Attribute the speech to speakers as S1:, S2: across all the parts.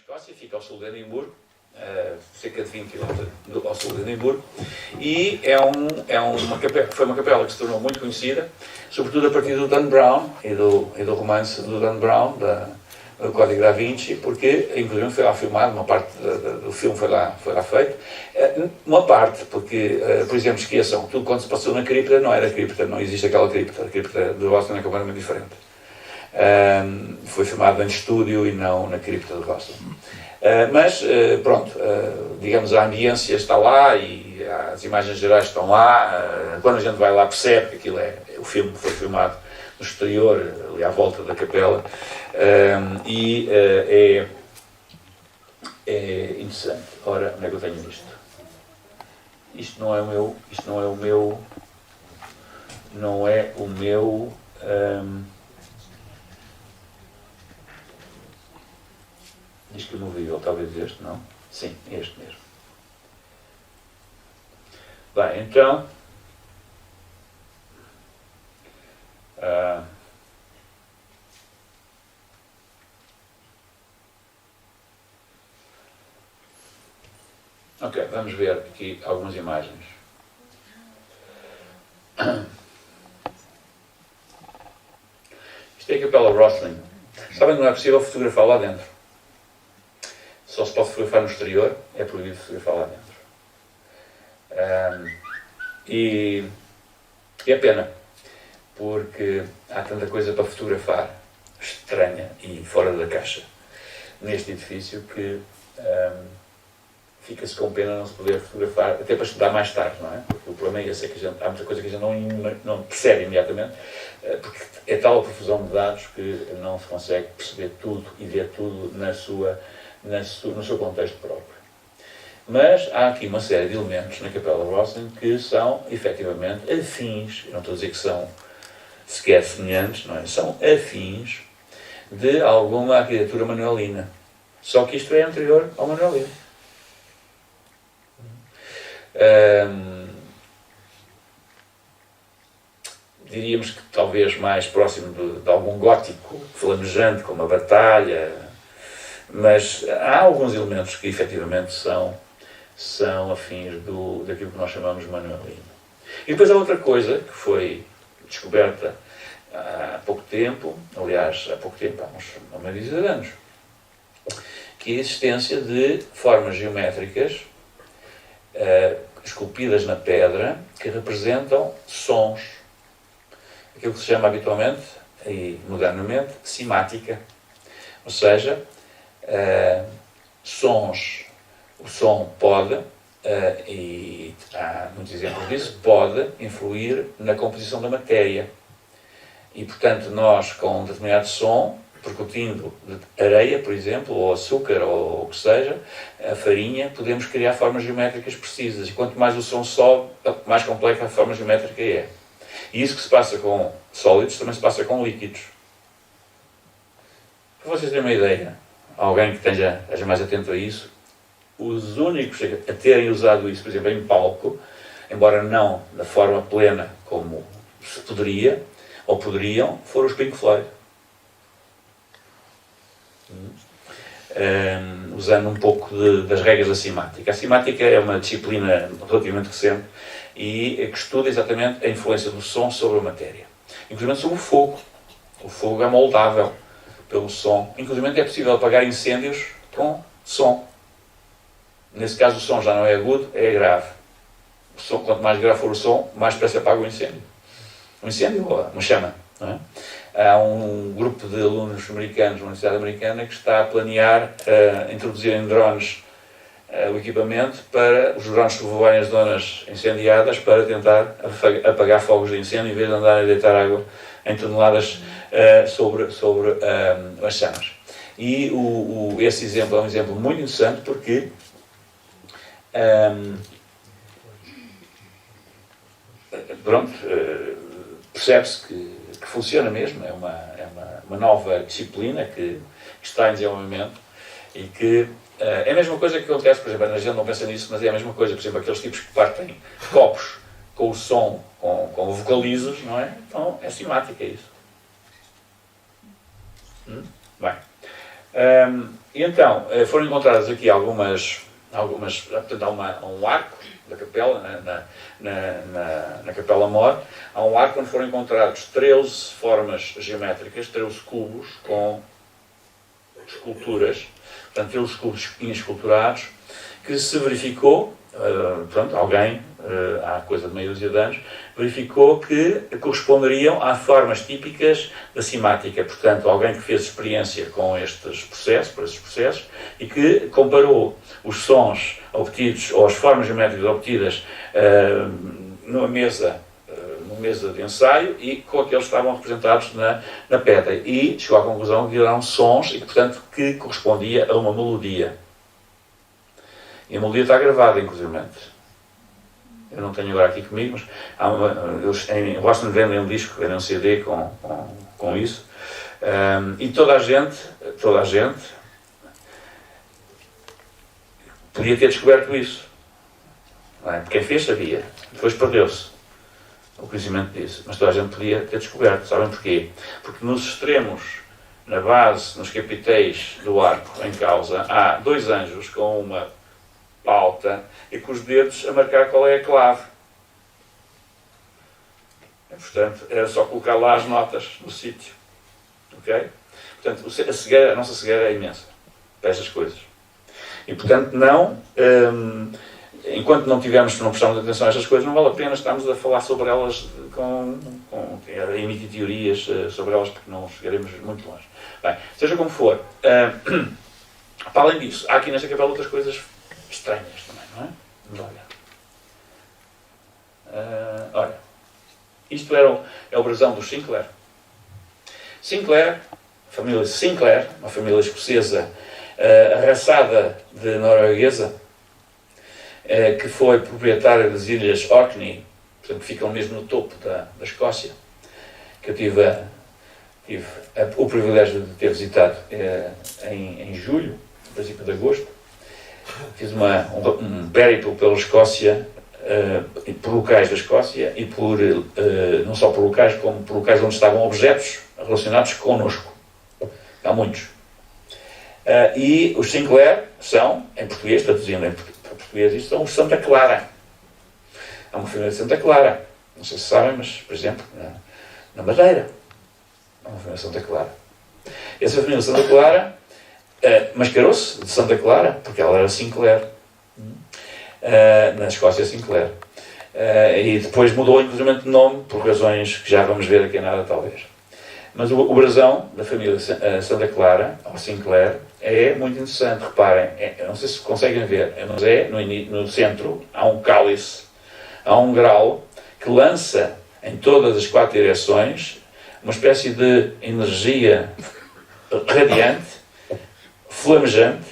S1: Escócia, fica ao sul de Edimburgo, cerca de 20 km ao sul de Edimburgo, e foi uma capela que se tornou muito conhecida, sobretudo a partir do Dan Brown e do romance do Dan Brown, do Código da Vinci, porque inclusive foi lá filmado, uma parte do filme foi lá feito, uma parte, porque, por exemplo, esqueçam, tudo quando se passou na cripta não era cripta, não existe aquela cripta, a cripta de Boston é completamente diferente. Foi filmado em estúdio e não na cripta de Boston. Mas, pronto, digamos, a ambiência está lá e as imagens gerais estão lá. Quando a gente vai lá percebe que aquilo o filme foi filmado no exterior, ali à volta da capela, e é interessante. Ora, onde é que eu tenho isto? Isto não é o meu disco movível, talvez este, não? Sim, este mesmo. Bem, então... ok, vamos ver aqui algumas imagens. Isto é a Capela Rosslyn. Sabem que não é possível fotografar lá dentro. Só se pode fotografar no exterior, é proibido fotografar lá dentro. E é pena, porque há tanta coisa para fotografar, estranha e fora da caixa, neste edifício, que fica-se com pena não se poder fotografar, até para estudar mais tarde, não é? Porque o problema é esse, que há muita coisa que a gente não percebe imediatamente, porque é tal a profusão de dados que não se consegue perceber tudo e ver tudo no seu contexto próprio. Mas há aqui uma série de elementos na Capela Rosslyn que são, efetivamente, afins, eu não estou a dizer que são sequer semelhantes, não é? São afins de alguma arquitetura manuelina. Só que isto é anterior ao manuelino. Diríamos que talvez mais próximo de algum gótico flamejante, como a batalha, mas há alguns elementos que efetivamente são afins daquilo que nós chamamos de manuelino. E depois há outra coisa que foi descoberta há pouco tempo, aliás, há uma meia dúzia de anos, que é a existência de formas geométricas esculpidas na pedra que representam sons. Aquilo que se chama habitualmente e modernamente simática. Ou seja, sons. O som pode, e há muitos exemplos disso, pode influir na composição da matéria. E, portanto, nós com um determinado som, percutindo areia, por exemplo, ou açúcar, ou o que seja, a farinha, podemos criar formas geométricas precisas. E quanto mais o som sobe, mais complexa a forma geométrica é. E isso que se passa com sólidos, também se passa com líquidos. Para vocês terem uma ideia, alguém que esteja mais atento a isso, os únicos a terem usado isso, por exemplo, em palco, embora não da forma plena como se poderia, ou poderiam, foram os Pink Floyd. Usando um pouco das regras da simática. A simática é uma disciplina relativamente recente e que estuda exatamente a influência do som sobre a matéria. Inclusive sobre o fogo. O fogo é moldável pelo som. Inclusive é possível apagar incêndios com som. Nesse caso o som já não é agudo, é grave. O som, quanto mais grave for o som, mais depressa apaga o incêndio. Um incêndio ou uma chama, não é? Há um grupo de alunos americanos, uma universidade americana, que está a planear introduzir em drones o equipamento para os drones sobrevoarem as zonas incendiadas para tentar apagar fogos de incêndio em vez de andarem a deitar água em toneladas sobre as chamas. E esse exemplo é um exemplo muito interessante porque percebe-se que funciona mesmo, é uma nova disciplina que está em desenvolvimento e que é a mesma coisa que acontece, por exemplo, a gente não pensa nisso, mas é a mesma coisa, por exemplo, aqueles tipos que partem copos com o som, com vocalizos, não é? Então é simática isso. Bem, E então, foram encontradas aqui algumas portanto, há um arco da capela, na Capela Mor, há um arco onde foram encontrados 13 formas geométricas, 13 cubos com esculturas, portanto, 13 cubos esculturados, que se verificou, portanto, alguém, há coisa de meia dúzia de anos, verificou que corresponderiam a formas típicas da cimática. Portanto, alguém que fez experiência com estes processos, e que comparou os sons obtidos, ou as formas geométricas obtidas numa mesa de ensaio e com aqueles que estavam representados na pedra. E chegou à conclusão que eram sons e que, portanto, que correspondia a uma melodia. E a melodia está gravada, inclusivamente. Eu não tenho agora aqui comigo, mas eles em Boston vendem um disco, vendem um CD com isso. E toda a gente podia ter descoberto isso. Não é? Quem fez sabia. Depois perdeu-se o conhecimento disso. Mas toda a gente podia ter descoberto. Sabem porquê? Porque nos extremos, na base, nos capitéis do arco em causa, há 2 anjos com uma pauta e com os dedos a marcar qual é a clave. E, portanto, era só colocar lá as notas no sítio. Ok? Portanto, a nossa cegueira é imensa para estas coisas. E, portanto, enquanto não prestarmos atenção a estas coisas, não vale a pena estarmos a falar sobre elas, a emitir teorias sobre elas, porque não chegaremos muito longe. Bem, seja como for, para além disso, há aqui nesta capela outras coisas estranhas também, não é? Vamos olhar. Olha, isto é o brasão dos Sinclair. Sinclair, a família Sinclair, uma família escocesa arraçada de norueguesa, que foi proprietária das ilhas Orkney, portanto, que ficam mesmo no topo da Escócia, que eu tive o privilégio de ter visitado em julho, no princípio de agosto. Fiz um périplo pela Escócia, por locais da Escócia, e não só por locais, como por locais onde estavam objetos relacionados connosco. Há muitos. E os Sinclair são, em português, traduzindo para português, isto são os Santa Clara. Há uma família de Santa Clara. Não sei se sabem, mas, por exemplo, na Madeira, há uma família de Santa Clara. Essa família de Santa Clara mascarou-se de Santa Clara, porque ela era Sinclair. Na Escócia, Sinclair. E depois mudou, inclusive, de nome, por razões que já vamos ver aqui nada, talvez. Mas o brasão da família Santa Clara, ou Sinclair, é muito interessante. Reparem, não sei se conseguem ver, mas no centro há um cálice, há um grau que lança em todas as 4 direções uma espécie de energia radiante, flamejante.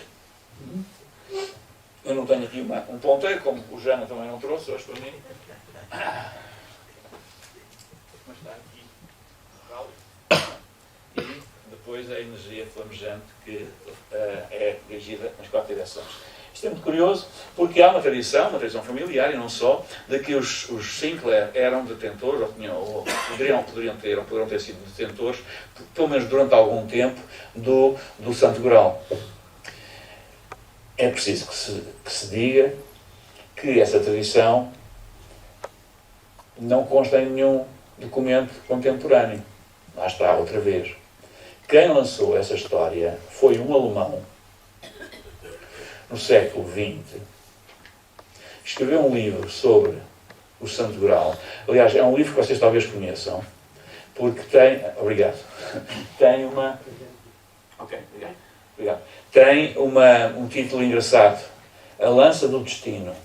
S1: Eu não tenho aqui um ponteiro, como o Jana também não trouxe hoje para mim. Mas está aqui o cálice. E depois a energia flamejante que é dirigida nas 4 direções. Isto é muito curioso, porque há uma tradição familiar, e não só, de que os Sinclair eram detentores, ou poderão ter sido detentores, pelo menos durante algum tempo, do Santo Grau. É preciso que se diga que essa tradição não consta em nenhum documento contemporâneo. Lá está, outra vez. Quem lançou essa história foi um alemão, no século XX. Escreveu um livro sobre o Santo Grau. Aliás, é um livro que vocês talvez conheçam, porque tem... Obrigado. Tem uma... Ok, obrigado. Tem um título engraçado. A Lança do Destino.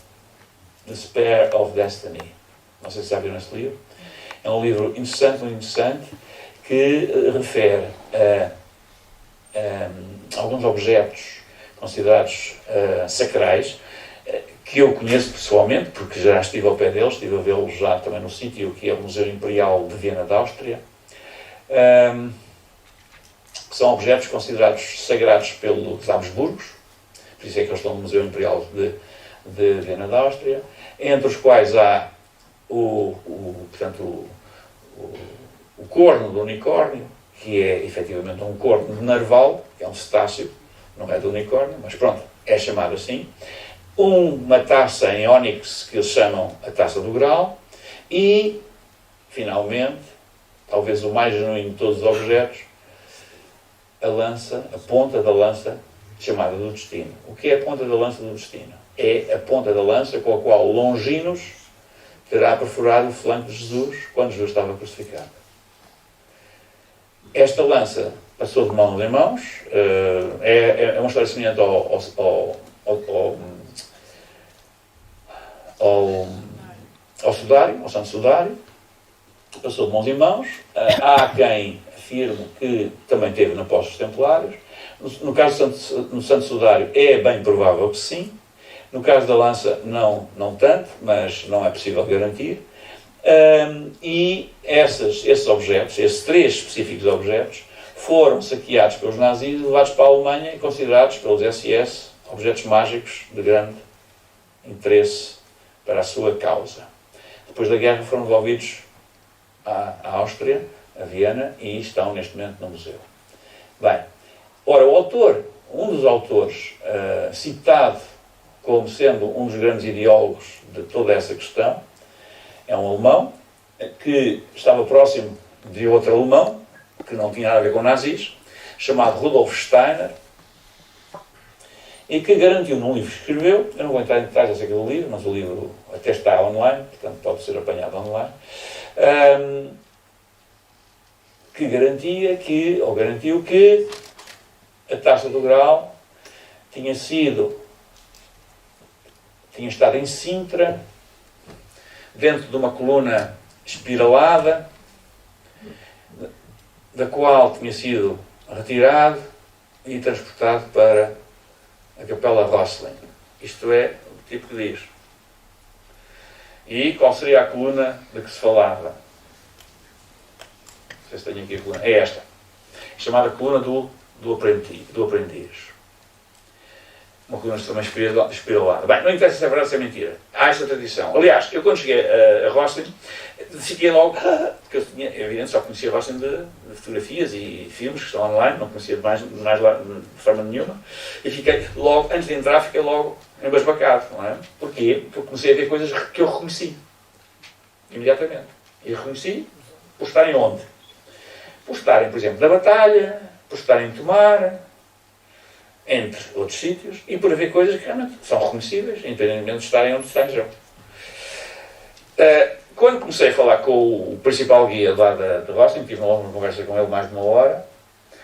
S1: The Spear of Destiny. Não sei se já viram esse livro. É um livro interessante, que refere a alguns objetos considerados sacrais, que eu conheço pessoalmente, porque já estive ao pé deles, estive a vê-los já também no sítio que é o Museu Imperial de Viena da Áustria. Que são objetos considerados sagrados pelos Habsburgos, por isso é que eles estão no Museu Imperial de Viena da Áustria, entre os quais há portanto, o corno do unicórnio, que é efetivamente um corno de narval, que é um cetáceo, não é do unicórnio, mas pronto, é chamado assim. Uma taça em ónix que eles chamam a taça do grau e, finalmente, talvez o mais genuíno de todos os objetos, a lança, a ponta da lança chamada do destino. O que é a ponta da lança do destino? É a ponta da lança com a qual Longinos terá perfurado o flanco de Jesus quando Jesus estava crucificado. Esta lança passou de mãos em mãos, é uma história semelhante ao sudário, ao santo sudário, passou de mãos em mãos. Há quem afirme que também teve na Apóstolos Templários. No caso do santo sudário é bem provável que sim. No caso da lança não tanto, mas não é possível garantir. E esses objetos, esses 3 específicos objetos, foram saqueados pelos nazis e levados para a Alemanha e considerados pelos SS objetos mágicos de grande interesse para a sua causa. Depois da guerra foram devolvidos à Áustria, a Viena, e estão neste momento no museu. Bem, ora, um dos autores citado como sendo um dos grandes ideólogos de toda essa questão, é um alemão que estava próximo de outro alemão, que não tinha nada a ver com nazis, chamado Rudolf Steiner, e que garantiu num livro que escreveu, eu não vou entrar em detalhes acerca do livro, mas o livro até está online, portanto pode ser apanhado online, que garantiu que a taça do grau tinha estado em Sintra, dentro de uma coluna espiralada, da qual tinha sido retirado e transportado para a Capela Rosslyn. Isto é o tipo que diz. E qual seria a coluna de que se falava? Não sei se tenho aqui a coluna. É esta. Chamada coluna do aprendiz. Uma coluna também espiralada. Bem, não interessa se é verdade ou se é mentira. Há esta tradição. Aliás, eu quando cheguei a Rosslyn, fiquei logo, porque eu tinha, é evidente, só conhecia Rosslyn de fotografias e filmes que estão online, não conhecia mais lá de forma nenhuma, e fiquei logo, antes de entrar, fiquei logo embasbacado, não é? Porquê? Porque comecei a ver coisas que eu reconheci, imediatamente. E reconheci por estarem onde? Por estarem, por exemplo, na Batalha, por estarem em Tomar, entre outros sítios, e por haver coisas que realmente são reconhecíveis, independentemente de estarem onde estejam. Quando comecei a falar com o principal guia lá de Rosslyn, tive uma conversa com ele mais de 1 hora,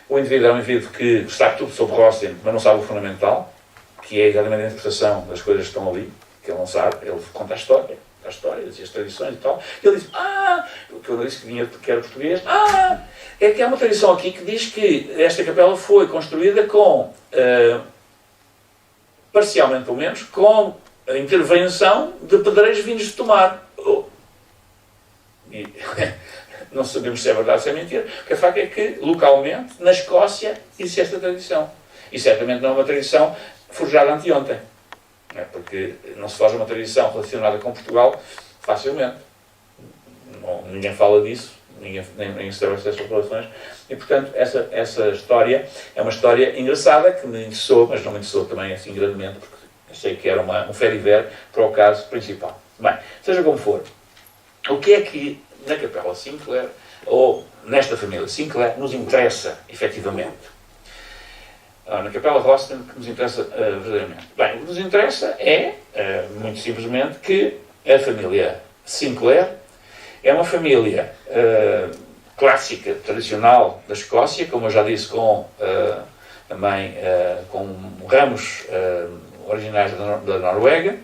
S1: o indivíduo é um indivíduo que sabe tudo sobre Rosslyn, mas não sabe o fundamental, que é exatamente a interpretação das coisas que estão ali, que ele não sabe, ele conta a história, e as tradições e tal, e ele diz, que eu disse que era português, é que há uma tradição aqui que diz que esta capela foi construída com, parcialmente pelo menos, com a intervenção de pedreiros vindos de Tomar. E não sabemos se é verdade ou se é mentira. O que é facto é que, localmente, na Escócia, existe esta tradição. E certamente não é uma tradição forjada anteontem. Porque não se faz uma tradição relacionada com Portugal facilmente. Ninguém fala disso. Ninguém estabelece essas relações, e portanto essa história é uma história engraçada que me interessou, mas não me interessou também assim grandemente, porque achei que era um feriver para o caso principal. Bem, seja como for, o que é que na Capela Sinclair, ou nesta família Sinclair, nos interessa efetivamente? Na Capela Rosslyn, que nos interessa verdadeiramente? Bem, o que nos interessa é, muito simplesmente, que a família Sinclair é uma família clássica, tradicional da Escócia, como eu já disse, também com ramos originais da Noruega,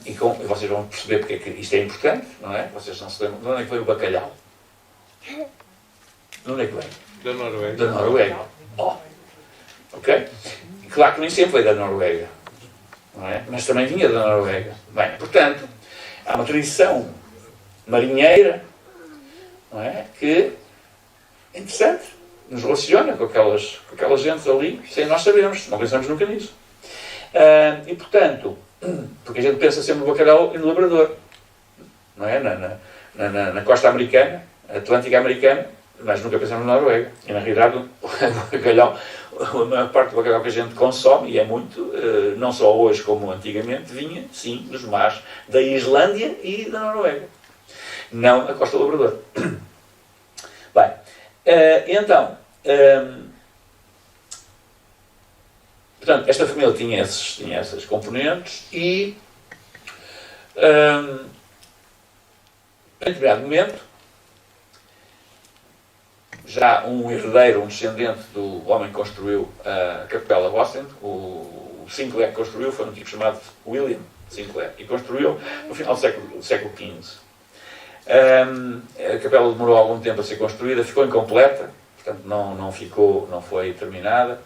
S1: e vocês vão perceber porque é que isto é importante, não é? Vocês não se lembram de onde é que veio o bacalhau? De onde é que veio?
S2: Da Noruega.
S1: Da Noruega. Ok? E claro que nem sempre veio da Noruega, não é? Mas também vinha da Noruega. Bem, portanto, há uma tradição marinheira, não é? Que é interessante, nos relaciona com aquelas gentes ali, sem nós sabermos, não pensamos nunca nisso. E portanto, porque a gente pensa sempre no bacalhau e no labrador, não é? Na costa americana, Atlântica americana, mas nunca pensamos na Noruega. E na realidade o bacalhau, a maior parte do bacalhau que a gente consome, e é muito, não só hoje como antigamente, vinha, sim, dos mares da Islândia e da Noruega. Não a Costa do Labrador. Bem, então, portanto, esta família tinha essas componentes e, em determinado momento, já um herdeiro, um descendente do homem que construiu a Capela Boston, o Sinclair que construiu, foi um tipo chamado William Sinclair, e construiu no final do século XV. A capela demorou algum tempo a ser construída, ficou incompleta, portanto não foi terminada.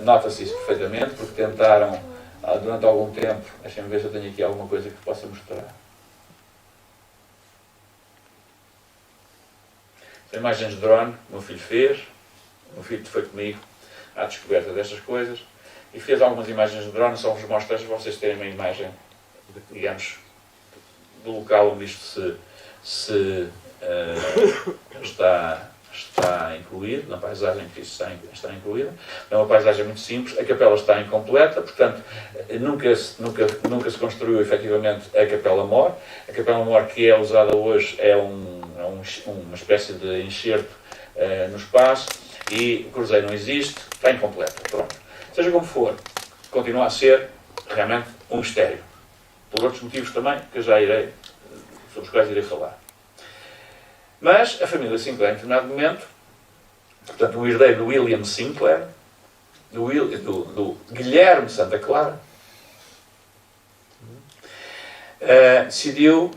S1: Nota-se isso perfeitamente, porque tentaram, durante algum tempo, deixem-me ver se eu tenho aqui alguma coisa que possa mostrar. São imagens de drone que o meu filho fez, o meu filho foi comigo à descoberta destas coisas, e fez algumas imagens de drone, só vos mostro estas para vocês terem uma imagem, digamos, do local onde isto está incluído, na paisagem que isto está incluído. É uma paisagem muito simples, a capela está incompleta, portanto, nunca se construiu efetivamente a Capela Mor. A Capela Mor que é usada hoje é uma espécie de enxerto no espaço, e o cruzeiro não existe, está incompleta. Pronto. Seja como for, continua a ser realmente um mistério. Por outros motivos também, que eu já sobre os quais irei falar. Mas a família Sinclair, em determinado momento, portanto, o herdeiro do William Sinclair, do Guilherme Santa Clara, decidiu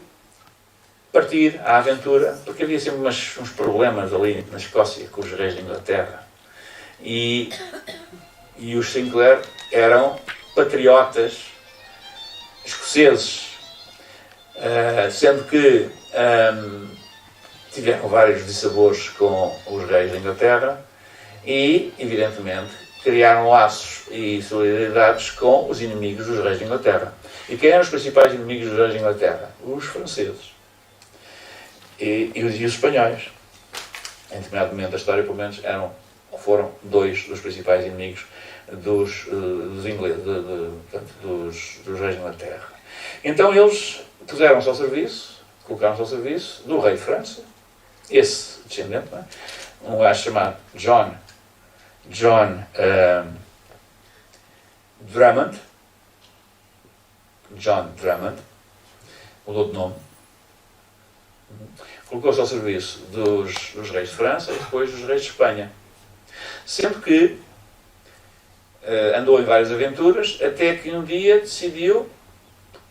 S1: partir à aventura, porque havia sempre uns problemas ali na Escócia com os reis da Inglaterra. E os Sinclair eram patriotas escoceses, sendo que tiveram vários dissabores com os reis da Inglaterra e, evidentemente, criaram laços e solidariedades com os inimigos dos reis da Inglaterra. E quem eram os principais inimigos dos reis da Inglaterra? Os franceses e os espanhóis. Em determinado momento da história, pelo menos, foram dois dos principais inimigos dos ingleses, dos reis da Inglaterra. Então eles puseram-se ao serviço, colocaram-se ao serviço do rei de França, esse descendente, não é? Um gajo chamado John Drummond, mudou de nome, colocou-se ao serviço dos reis de França e depois dos reis de Espanha. Sempre que andou em várias aventuras, até que um dia decidiu,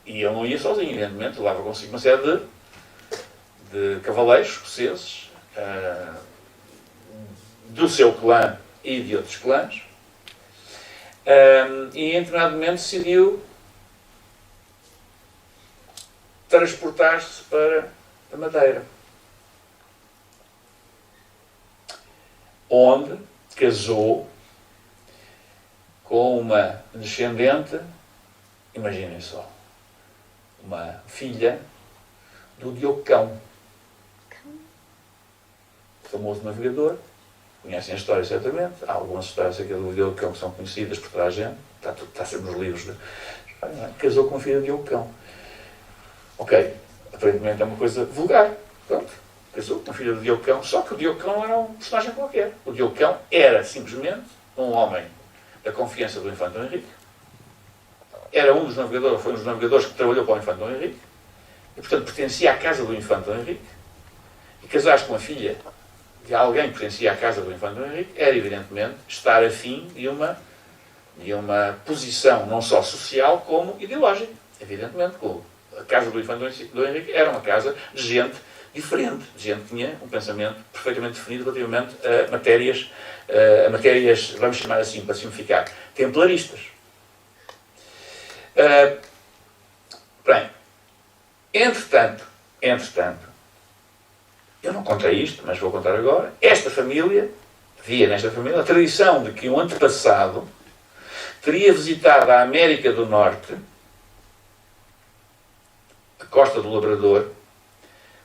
S1: e ele não ia sozinho, evidentemente, levava consigo uma série de cavaleiros escoceses, do seu clã e de outros clãs, e em determinado momento decidiu transportar-se para a Madeira, onde casou com uma descendente, imaginem só, uma filha do Diogo Cão, famoso navegador. Conhecem a história certamente, há algumas histórias aqui do Diogo Cão que são conhecidas por toda a gente, está sempre nos livros. Casou com a filha do Diogo Cão. Ok, aparentemente é uma coisa vulgar, pronto, casou com a filha do Diogo Cão, só que o Diogo Cão era um personagem qualquer. O Diogo Cão era simplesmente um homem da confiança do Infante Dom Henrique, era foi um dos navegadores que trabalhou para o Infante Dom Henrique, e portanto pertencia à casa do Infante Dom Henrique, e casar-se com a filha de alguém que pertencia à casa do Infante Dom Henrique era evidentemente estar afim de uma posição não só social como ideológica. Evidentemente, a casa do Infante Dom Henrique era uma casa de gente diferente, de gente que tinha um pensamento perfeitamente definido relativamente a matérias, vamos chamar assim, para simplificar, templaristas. Bem, entretanto, eu não contei isto, mas vou contar agora. Havia nesta família a tradição de que um antepassado teria visitado a América do Norte, a Costa do Labrador,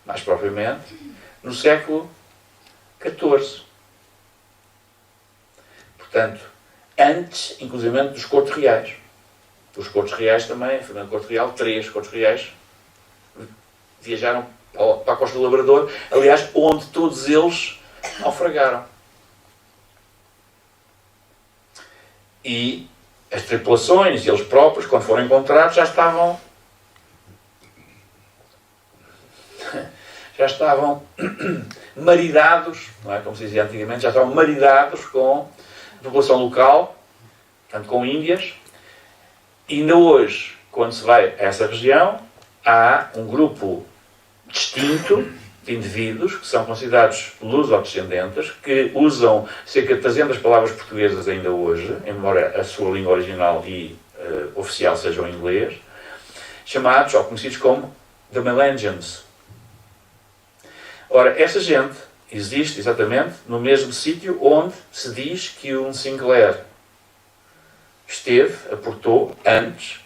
S1: mais propriamente, no século XIV. Portanto, antes, inclusive, dos cortes reais. Os cortes reais também, a família Corte Real, 3 cortes reais viajaram para a Costa do Labrador, aliás, onde todos eles naufragaram. E as tripulações, eles próprios, quando foram encontrados, já estavam maridados, não é como se dizia antigamente, já estavam maridados com a população local, portanto com índias. E ainda hoje, quando se vai a essa região, há um grupo distinto de indivíduos que são considerados luso-descendentes, que usam cerca de 300 palavras portuguesas ainda hoje, embora a sua língua original e oficial seja o inglês, chamados ou conhecidos como The Melangians. Ora, essa gente existe exatamente no mesmo sítio onde se diz que um Sinclair esteve, aportou antes.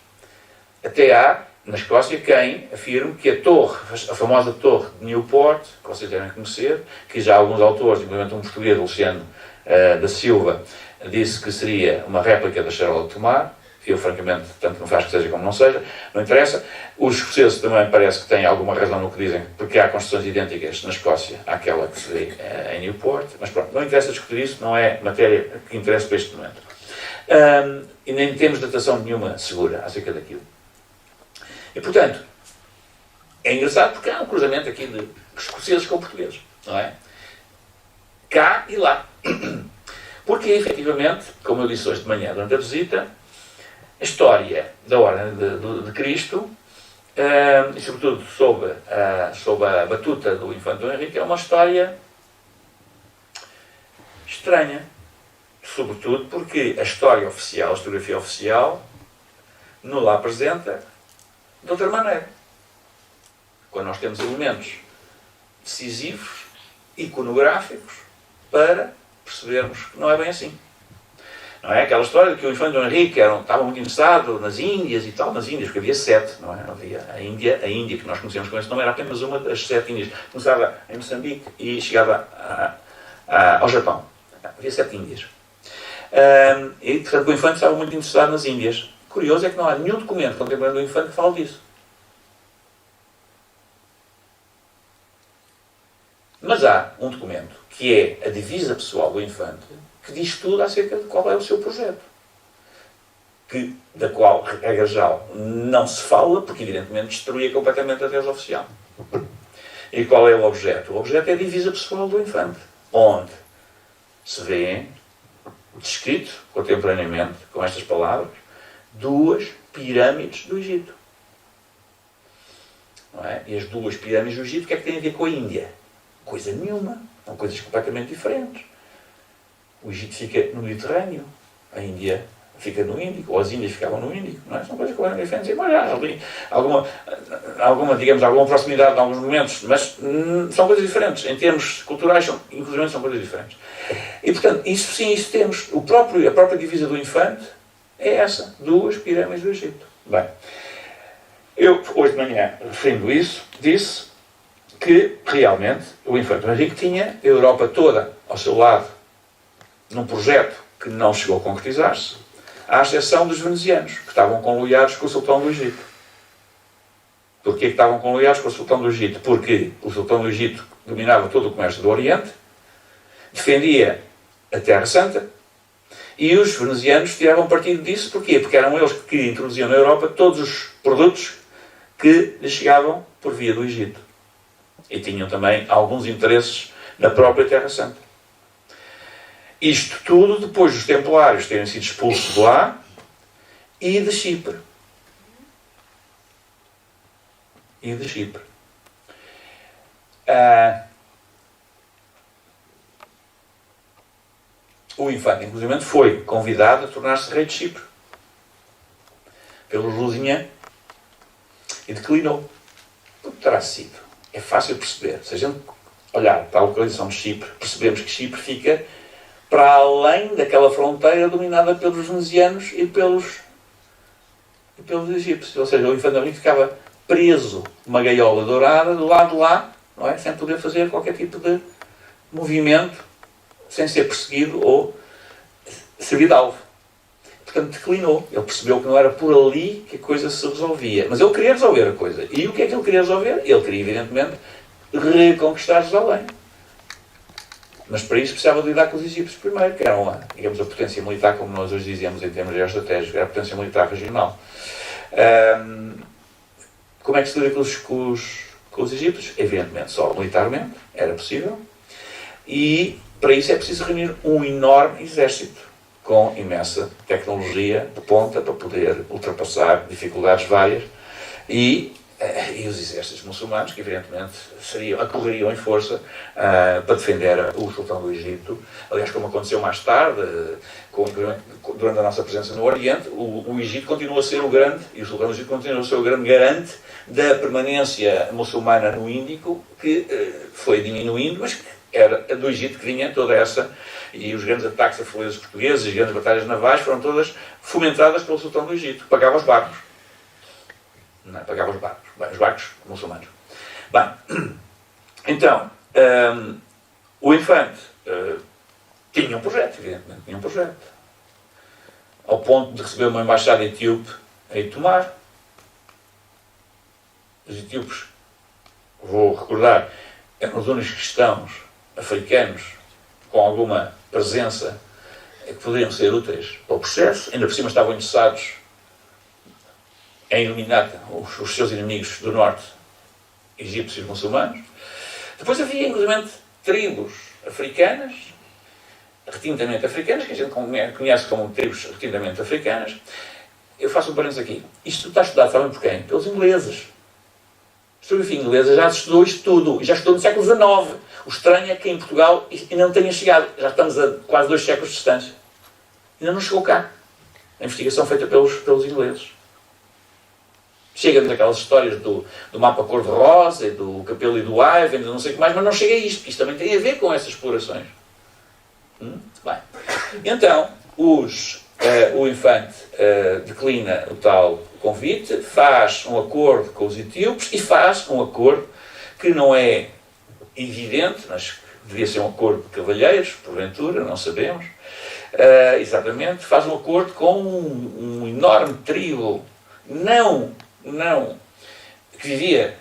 S1: Até há, na Escócia, quem afirma que a torre, a famosa torre de Newport, que vocês devem conhecer, que já alguns autores, inclusive um português, Luciano da Silva, disse que seria uma réplica da Charlotte Tomar. Eu, francamente, tanto não faz que seja como não seja, não interessa. Os escoceses também parece que têm alguma razão no que dizem, porque há construções idênticas na Escócia àquela que se vê em Newport, mas pronto, não interessa discutir isso, não é matéria que interessa para este momento. E nem temos datação nenhuma segura acerca daquilo. E, portanto, é engraçado porque há um cruzamento aqui de escoceses com portugueses, não é? Cá e lá. Porque, efetivamente, como eu disse hoje de manhã durante a visita, a história da Ordem de Cristo, e sobretudo sob a batuta do Infante Dom Henrique, é uma história estranha. Sobretudo porque a história oficial, a historiografia oficial, não lá apresenta de outra maneira. Quando nós temos elementos decisivos, iconográficos, para percebermos que não é bem assim. Não é aquela história de que o Infante Dom Henrique estava muito interessado nas Índias e tal, nas Índias, porque havia 7, não é? Havia a Índia que nós conhecemos com esse nome, era apenas uma das 7 Índias. Começava em Moçambique e chegava ao Japão. Havia 7 Índias. E, portanto, o Infante estava muito interessado nas Índias. Curioso é que não há nenhum documento contemporâneo do Infante que fale disso. Mas há um documento, que é a divisa pessoal do Infante, que diz tudo acerca de qual é o seu projeto. Da qual, regra geral, não se fala, porque evidentemente destruía completamente a tese oficial. E qual é o objeto? O objeto é a divisa pessoal do Infante, onde se vê descrito contemporaneamente, com estas palavras, 2 pirâmides do Egito. Não é? E as 2 pirâmides do Egito, o que é que têm a ver com a Índia? Coisa nenhuma. São coisas completamente diferentes. O Egito fica no Mediterrâneo, a Índia fica no Índico, ou as Índias ficavam no Índico, não é? São coisas completamente diferentes. Mas já ali alguma proximidade em alguns momentos, mas são coisas diferentes. Em termos culturais, inclusive, são coisas diferentes. E, portanto, isso sim, isso temos. A própria divisa do Infante é essa, 2 pirâmides do Egito. Bem, eu, hoje de manhã, referindo isso, disse que, realmente, o Infante Henrique tinha a Europa toda ao seu lado, num projeto que não chegou a concretizar-se, à exceção dos venezianos, que estavam conluiados com o sultão do Egito. Porquê que estavam conluiados com o sultão do Egito? Porque o sultão do Egito dominava todo o comércio do Oriente, defendia a Terra Santa, e os venezianos tiravam partido disso. Porquê? Porque eram eles que introduziam na Europa todos os produtos que lhes chegavam por via do Egito. E tinham também alguns interesses na própria Terra Santa. Isto tudo depois dos templários terem sido expulsos de lá e de Chipre. O Infante, inclusive, foi convidado a tornar-se rei de Chipre pelo Lusignan e declinou. O que terá sido? É fácil perceber. Se a gente olhar para a localização de Chipre, percebemos que Chipre fica para além daquela fronteira dominada pelos venezianos e pelos egípcios. Ou seja, o Infante Henrique ficava preso numa gaiola dourada do lado de lá, não é? Sem poder fazer qualquer tipo de movimento sem ser perseguido ou servir de alvo. Portanto, declinou. Ele percebeu que não era por ali que a coisa se resolvia. Mas ele queria resolver a coisa. E o que é que ele queria resolver? Ele queria, evidentemente, reconquistar Jerusalém. Mas para isso precisava de lidar com os egípcios primeiro, que eram, digamos, a potência militar, como nós hoje dizemos em termos geoestratégicos, era a potência militar regional. Como é que se lida com os egípcios? Evidentemente, só militarmente, era possível. E para isso é preciso reunir um enorme exército, com imensa tecnologia de ponta, para poder ultrapassar dificuldades várias. E os exércitos muçulmanos, que evidentemente acorreriam em força para defender o sultão do Egito. Aliás, como aconteceu mais tarde, durante a nossa presença no Oriente, o Egito continua a ser o grande, e o sultão do Egito continua a ser o grande garante da permanência muçulmana no Índico, que foi diminuindo, mas era do Egito que vinha toda essa, e os grandes ataques a fortalezas portugueses, as grandes batalhas navais foram todas fomentadas pelo sultão do Egito, que pagava os barcos. Não, pagava os barcos. Bem, os barcos muçulmanos. Bem, então, o infante tinha um projeto, evidentemente, tinha um projeto. Ao ponto de receber uma embaixada etíope em Tomar. Os etíopes, vou recordar, eram os únicos cristãos africanos com alguma presença que poderiam ser úteis para o processo. Ainda por cima estavam interessados em eliminar os seus inimigos do norte, egípcios e muçulmanos. Depois havia, inclusive, tribos africanas, retintamente africanas, que a gente conhece como tribos retintamente africanas. Eu faço um parênteses aqui. Isto está estudado, sabem por quem? Pelos ingleses. A historiografia inglesa já estudou isto tudo, e já estudou no século XIX. O estranho é que em Portugal ainda não tenha chegado. Já estamos a quase 2 séculos de distância. Ainda não chegou cá. A investigação feita pelos ingleses. Chega-nos aquelas histórias do mapa cor-de-rosa, e do Capelo e do Ivan, não sei o que mais, mas não chega a isto. Isto também tem a ver com essas explorações. Bem. Então, o infante declina o tal convite, faz um acordo com os etíopes e faz um acordo que não é evidente, mas devia ser um acordo de cavalheiros, porventura, não sabemos. Exatamente, faz um acordo com um enorme tribo que vivia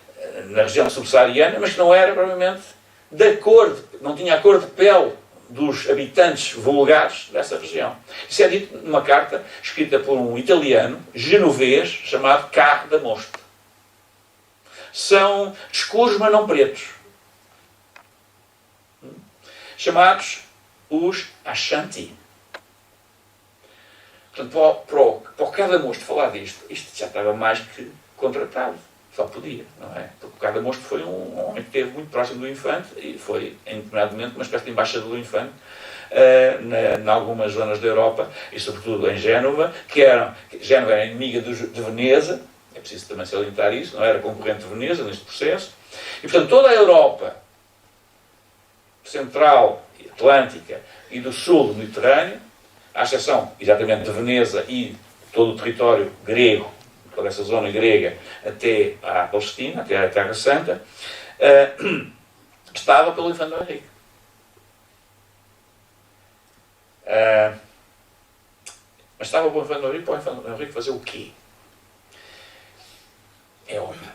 S1: na região subsaariana, mas que não era provavelmente da cor, não tinha a cor de pele dos habitantes vulgares dessa região. Isso é dito numa carta escrita por um italiano genovês chamado K. da Mosto. São escuros, mas não pretos. Chamados os Ashanti. Portanto, para o K. da Mosto falar disto, isto já estava mais que contratado. Só podia, não é? Porque o K. da Mosto foi um homem que esteve muito próximo do infante e foi, em determinado momento, uma espécie de embaixador do infante em algumas zonas da Europa e, sobretudo, em Génova, Génova era inimiga de Veneza, é preciso também salientar isso, não era concorrente de Veneza neste processo, e, portanto, toda a Europa central, atlântica e do sul do Mediterrâneo, à exceção, exatamente, de Veneza e todo o território grego, toda essa zona grega até à Palestina, até à Terra Santa, estava pelo infante Dom Henrique. Mas estava pelo infante Dom Henrique, para o infante Dom Henrique fazer o quê? É óbvio,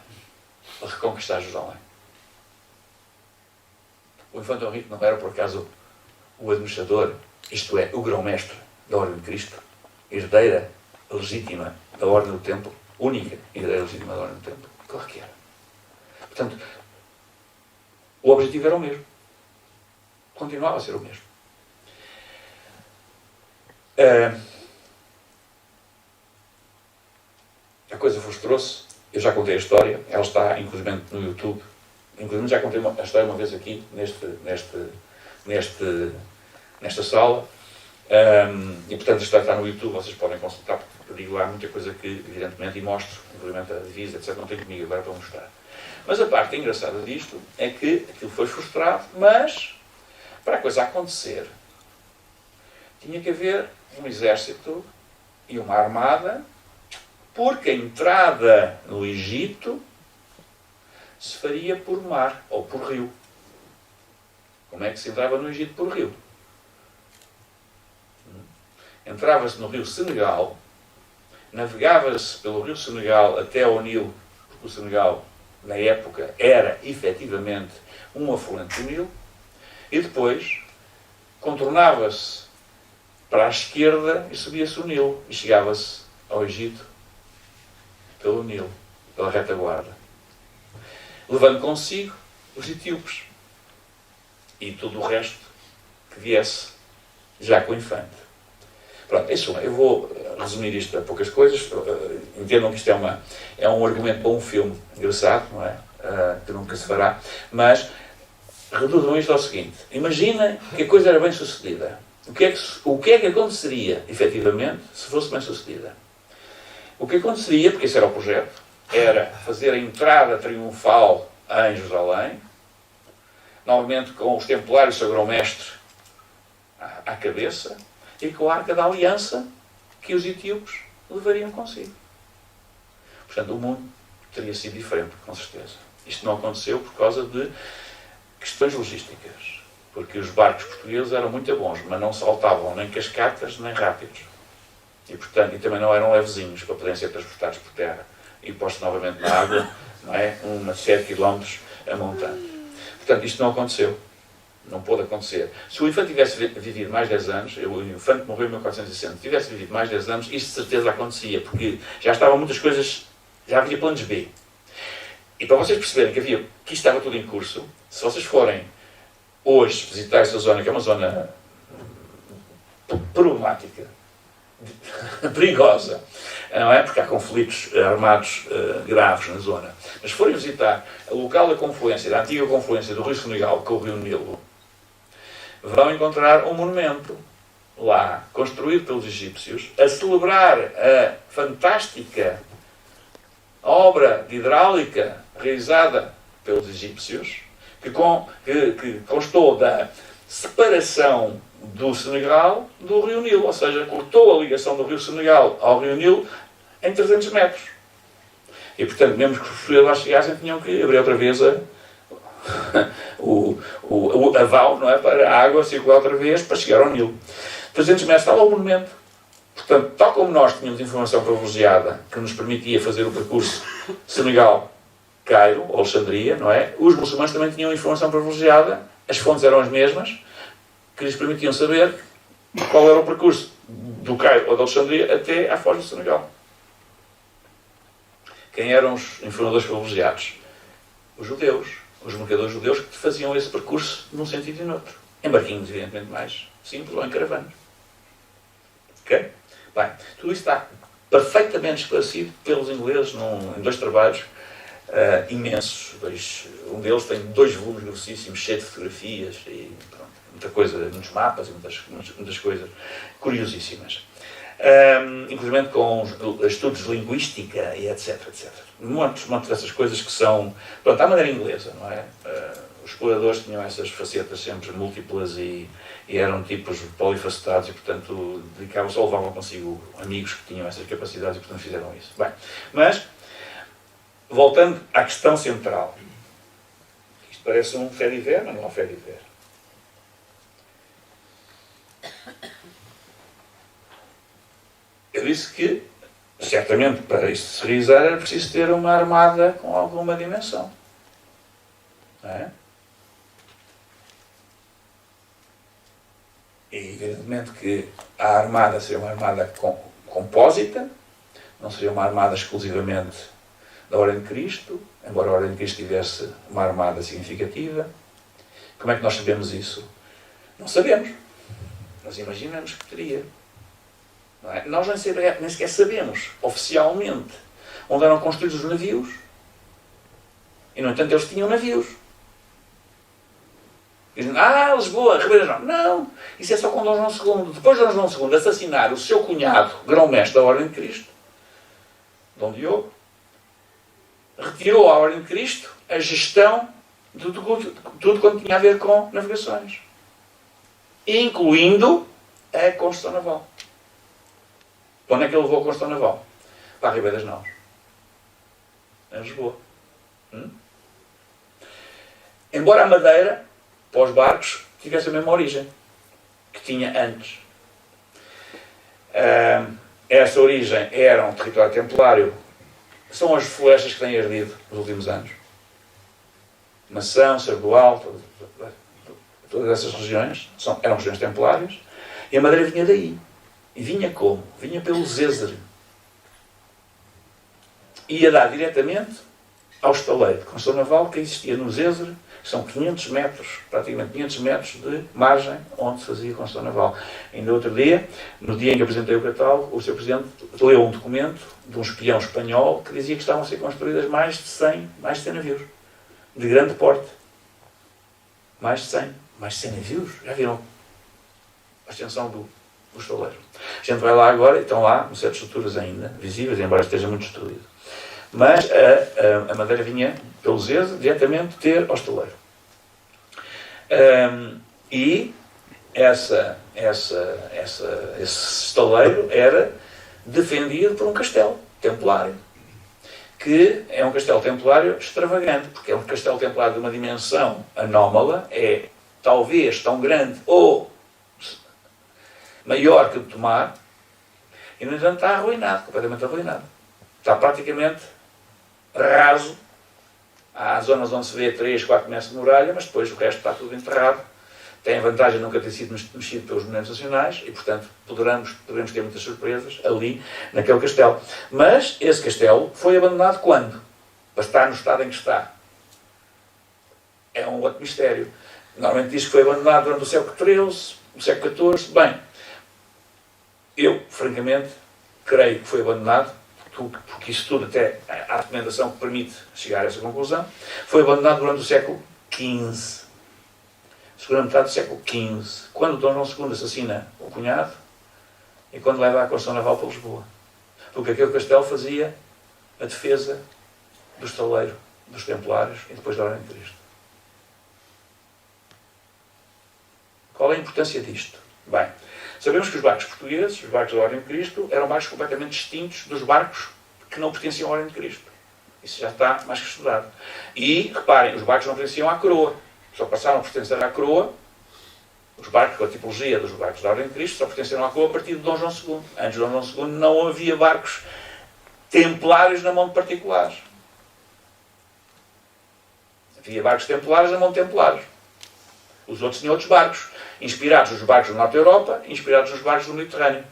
S1: para reconquistar Jerusalém. O infante Dom Henrique não era, por acaso, o administrador, isto é, o grão-mestre da Ordem de Cristo, herdeira legítima da Ordem do Templo, única herdeira legítima da Ordem do Templo. Claro que era. Portanto, o objetivo era o mesmo. Continuava a ser o mesmo. A coisa frustrou-se. Eu já contei a história. Ela está, inclusive, no YouTube. Inclusive, já contei a história uma vez aqui, nesta sala. E, portanto, a história está no YouTube. Vocês podem consultar, porque eu digo lá muita coisa que, evidentemente, e mostro, inclusive a divisa, etc. Não tenho comigo agora para mostrar. Mas a parte engraçada disto é que aquilo foi frustrado, mas, para a coisa acontecer, tinha que haver um exército e uma armada, porque a entrada no Egito se faria por mar ou por rio. Como é que se entrava no Egito por rio? Entrava-se no rio Senegal, navegava-se pelo rio Senegal até ao Nilo, porque o Senegal, na época, era efetivamente um afluente do Nilo, e depois contornava-se para a esquerda e subia-se o Nilo, e chegava-se ao Egito pelo Nilo, pela retaguarda, levando consigo os etíopes e tudo o resto que viesse já com o infante. Pronto, isso, eu vou resumir isto a poucas coisas. Entendam que isto é um argumento para um filme engraçado, não é? Que nunca se fará, mas reduzam isto ao seguinte: imaginem que a coisa era bem sucedida. O que é que aconteceria, efetivamente, se fosse bem sucedida? O que aconteceria, porque esse era o projeto, era fazer a entrada triunfal em Jerusalém, novamente com os templários e o grão-mestre à cabeça, e com a Arca da Aliança que os etíopes levariam consigo. Portanto, o mundo teria sido diferente, com certeza. Isto não aconteceu por causa de questões logísticas, porque os barcos portugueses eram muito bons, mas não saltavam nem cascatas nem rápidos. E, portanto, também não eram levezinhos para poderem ser transportados por terra e postos novamente na água, não é? Uma série de quilómetros a montanha. Portanto, isto não aconteceu. Não pôde acontecer. Se o infante tivesse vivido mais 10 anos, o infante morreu em 1460, se tivesse vivido mais 10 anos, isto de certeza acontecia, porque já estavam muitas coisas, já havia planos B. E para vocês perceberem que isto estava tudo em curso, se vocês forem hoje visitar essa zona, que é uma zona problemática, perigosa, não é? Porque há conflitos armados graves na zona. Mas se forem visitar o local da confluência, da antiga confluência do rio Senegal com o rio Nilo, vão encontrar um monumento lá, construído pelos egípcios, a celebrar a fantástica obra de hidráulica realizada pelos egípcios, que constou da separação do Senegal do rio Nilo, ou seja, cortou a ligação do rio Senegal ao rio Nilo em 300 metros. E, portanto, mesmo que os portugueses lá chegassem, tinham que abrir outra vez a val, não é? Para a água circular outra vez para chegar ao Nilo. 300 metros estava o monumento. Portanto, tal como nós tínhamos informação privilegiada que nos permitia fazer o percurso Senegal-Cairo, Alexandria, não é? Os muçulmanos também tinham informação privilegiada, as fontes eram as mesmas, que lhes permitiam saber qual era o percurso do Cairo ou de Alexandria até à foz do Senegal. Quem eram os informadores privilegiados? Os judeus, os mercadores judeus que faziam esse percurso num sentido e noutro. Em barquinhos, evidentemente, mais simples, ou em caravanas. Ok? Bem, tudo isso está perfeitamente esclarecido pelos ingleses em 2 trabalhos imensos. Um deles tem 2 volumes grossíssimos, cheios de fotografias e pronto, muita coisa, muitos mapas e muitas coisas curiosíssimas. Inclusive com estudos de linguística e etc. Muitas dessas coisas que são, pronto, à maneira inglesa, não é? Os exploradores tinham essas facetas sempre múltiplas e eram tipos polifacetados e, portanto, dedicavam-se ou levavam consigo amigos que tinham essas capacidades e, portanto, fizeram isso. Bem, mas, voltando à questão central, isto parece um fait divers, mas não é um fait divers. Eu disse que, certamente, para isto se realizar, era preciso ter uma armada com alguma dimensão. Não é? E, evidentemente, que a armada seria uma armada compósita, não seria uma armada exclusivamente da Ordem de Cristo, embora a Ordem de Cristo tivesse uma armada significativa. Como é que nós sabemos isso? Não sabemos. Nós imaginamos que teria. Não é? Nós nem sequer sabemos, oficialmente, onde eram construídos os navios. E, no entanto, eles tinham navios. Dizem, Lisboa, Ribeira João. Não, isso é só com Dom João II. Depois de Dom João II assassinar o seu cunhado, grão-mestre da Ordem de Cristo, Dom Diogo, retirou à Ordem de Cristo a gestão de tudo quanto tinha a ver com navegações. Incluindo a construção naval. Para onde é que ele levou a construção naval? Para a Ribeira das Naus. Em Lisboa. Embora a Madeira para os barcos que tivesse a mesma origem que tinha antes. Essa origem era um território templário. São as florestas que têm ardido nos últimos anos. Mação, Cerro do Alto, todas essas regiões eram regiões templárias, e a madeira vinha daí. E vinha como? Vinha pelo Zézer. Ia dar diretamente ao estaleiro de construção naval que existia no Zézer, que são 500 metros, praticamente 500 metros de margem onde se fazia construção naval. Ainda outro dia, no dia em que apresentei o catálogo, o Sr. Presidente leu um documento de um espião espanhol que dizia que estavam a ser construídas mais de 100 navios, de grande porte. Mais de 100 navios. Já viram a extensão do estaleiro? A gente vai lá agora, e estão lá, certas estruturas ainda visíveis, embora esteja muito destruído. Mas a madeira vinha pelo Zézer diretamente ter ao estaleiro. E esse estaleiro era defendido por um castelo templário, que é um castelo templário extravagante, porque é um castelo templário de uma dimensão anómala, é talvez tão grande ou maior que o de Tomar, e no entanto está arruinado, completamente arruinado. Está praticamente raso. Há zonas onde se vê 3, 4 metros de muralha, mas depois o resto está tudo enterrado. Tem a vantagem de nunca ter sido mexido pelos monumentos nacionais e, portanto, poderemos ter muitas surpresas ali, naquele castelo. Mas esse castelo foi abandonado quando? Para estar no estado em que está. É um outro mistério. Normalmente diz que foi abandonado durante o século XIII, o século XIV. Bem, eu, francamente, creio que foi abandonado, porque isso tudo até há documentação que permite chegar a essa conclusão, foi abandonado durante o século XV. Segunda metade do século XV, quando Dom João II assassina o cunhado e quando leva a construção naval para Lisboa. Porque aquele castelo fazia a defesa do estaleiro, dos templários e depois da Ordem de Cristo. Qual é a importância disto? Bem, sabemos que os barcos portugueses, os barcos da Ordem de Cristo, eram barcos completamente distintos dos barcos que não pertenciam à Ordem de Cristo. Isso já está mais que estudado. E, reparem, os barcos não pertenciam à coroa. Só passaram a pertencer à coroa, os barcos com a tipologia dos barcos da Ordem de Cristo, só pertenceram à coroa a partir de Dom João II. Antes de Dom João II não havia barcos templários na mão de particulares. Havia barcos templários na mão de templários. Os outros tinham outros barcos, inspirados nos barcos do Norte da Europa, inspirados nos barcos do Mediterrâneo,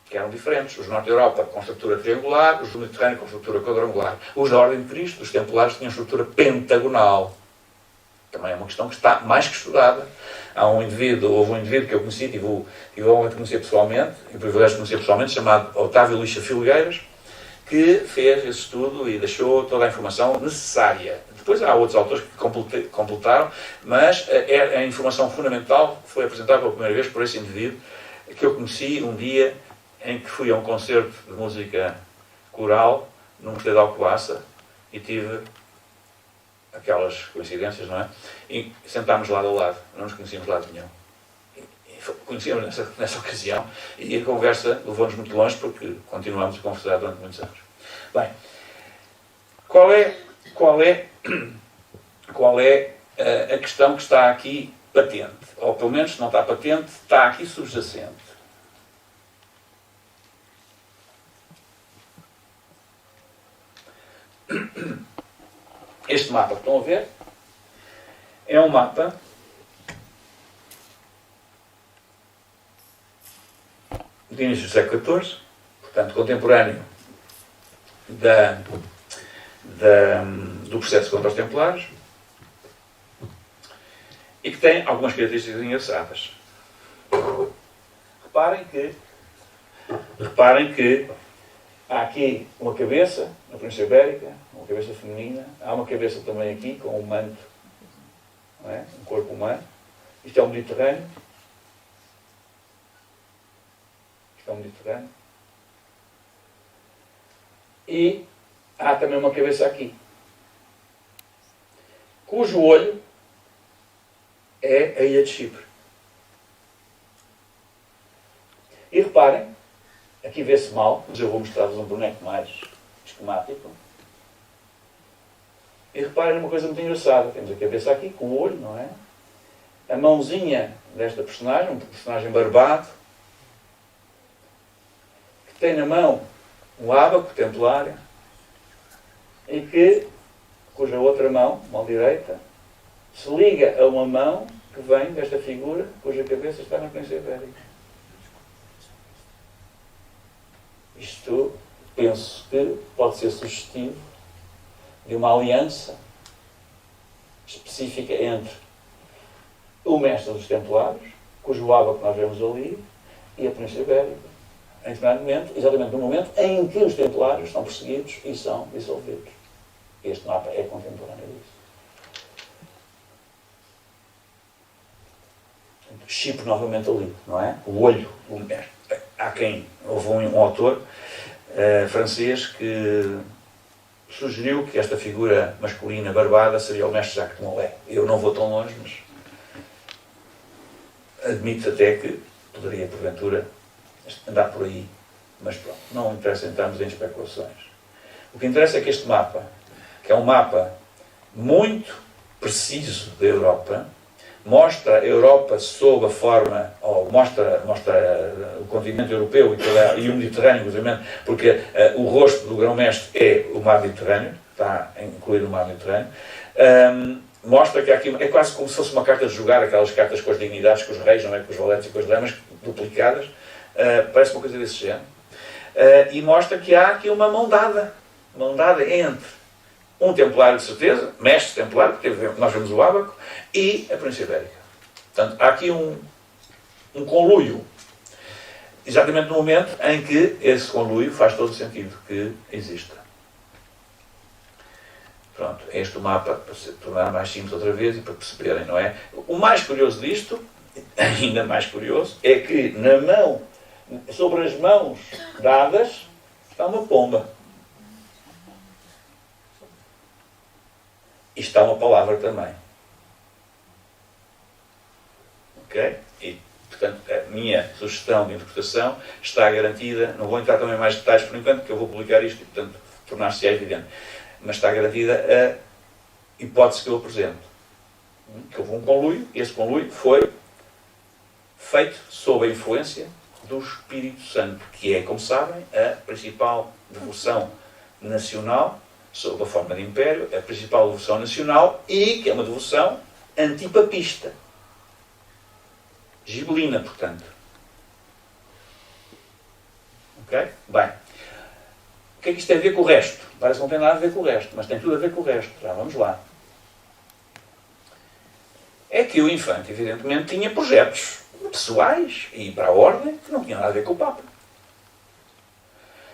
S1: que eram diferentes. Os do Norte da Europa com estrutura triangular, os do Mediterrâneo com estrutura quadrangular. Os da Ordem de Cristo, os templários, tinham estrutura pentagonal. Também é uma questão que está mais que estudada. Houve um indivíduo que eu conheci, tive a honra de conhecer pessoalmente, e o privilégio de conhecer pessoalmente, chamado Otávio Lixa Filgueiras, que fez esse estudo e deixou toda a informação necessária. Depois há outros autores que completaram, mas a informação fundamental foi apresentada pela primeira vez por esse indivíduo, que eu conheci um dia em que fui a um concerto de música coral num mosteiro de Alcobaça e tive aquelas coincidências, não é? E sentámos lado a lado, não nos conhecíamos de lado nenhum. Conhecíamos nessa ocasião e a conversa levou-nos muito longe porque continuámos a conversar durante muitos anos. Bem, qual é a questão que está aqui patente? Ou pelo menos, se não está patente, está aqui subjacente. Este mapa que estão a ver é um mapa de início do século XIV, portanto, contemporâneo do processo contra os templários, e que tem algumas características engraçadas. Reparem que há aqui uma cabeça na Península Ibérica, uma cabeça feminina, há uma cabeça também aqui com um manto, não é? Um corpo humano. Isto é o Mediterrâneo. Isto é o Mediterrâneo. E há também uma cabeça aqui, cujo olho é a ilha de Chipre. E reparem, aqui vê-se mal, mas eu vou mostrar-vos um boneco mais esquemático. E reparem numa coisa muito engraçada. Temos a cabeça aqui, com o olho, não é? A mãozinha desta personagem, um personagem barbado, que tem na mão um ábaco templário e que, cuja outra mão, mão direita, se liga a uma mão que vem desta figura cuja cabeça está na Península Ibérica. Isto, penso que pode ser sugestivo de uma aliança específica entre o mestre dos Templários, cujo ábaco nós vemos ali, e a Península Ibérica. Exatamente no momento em que os Templários são perseguidos e são dissolvidos. Este mapa é contemporâneo disso. Chipre novamente ali, não é? O olho. Houve um autor francês que sugeriu que esta figura masculina barbada seria o mestre Jacques de Molay. Eu não vou tão longe, mas admito até que poderia, porventura, andar por aí. Mas pronto, não interessa entrarmos em especulações. O que interessa é que este mapa, que é um mapa muito preciso da Europa, mostra a Europa sob a forma, ou mostra o continente europeu e o Mediterrâneo, porque o rosto do grão-mestre é o mar Mediterrâneo, está incluído no mar Mediterrâneo. Mostra que aqui é quase como se fosse uma carta de jogar, aquelas cartas com as dignidades, com os reis, não é? Com os valetes e com as damas, duplicadas. Parece uma coisa desse género. E mostra que há aqui uma mão dada entre um templário de certeza, mestre templário, porque nós vemos o ábaco, e a Península Ibérica. Portanto, há aqui um conluio, exatamente no momento em que esse conluio faz todo o sentido que exista. Pronto, é este o mapa, para se tornar mais simples outra vez e para perceberem, não é? O mais curioso disto, ainda mais curioso, é que na mão, sobre as mãos dadas, está uma pomba. E está uma palavra também. Ok? E, portanto, a minha sugestão de interpretação está garantida. Não vou entrar também em mais detalhes por enquanto, porque eu vou publicar isto e, portanto, tornar-se evidente. Mas está garantida a hipótese que eu apresento. Que houve um conluio, e esse conluio foi feito sob a influência do Espírito Santo, que é, como sabem, a principal devoção nacional, sob a forma de império, a principal devoção nacional e que é uma devoção antipapista. Gibelina, portanto. Ok? Bem. O que é que isto tem a ver com o resto? Parece que não tem nada a ver com o resto, mas tem tudo a ver com o resto. Já vamos lá. É que o infante, evidentemente, tinha projetos pessoais e para a ordem que não tinham nada a ver com o Papa.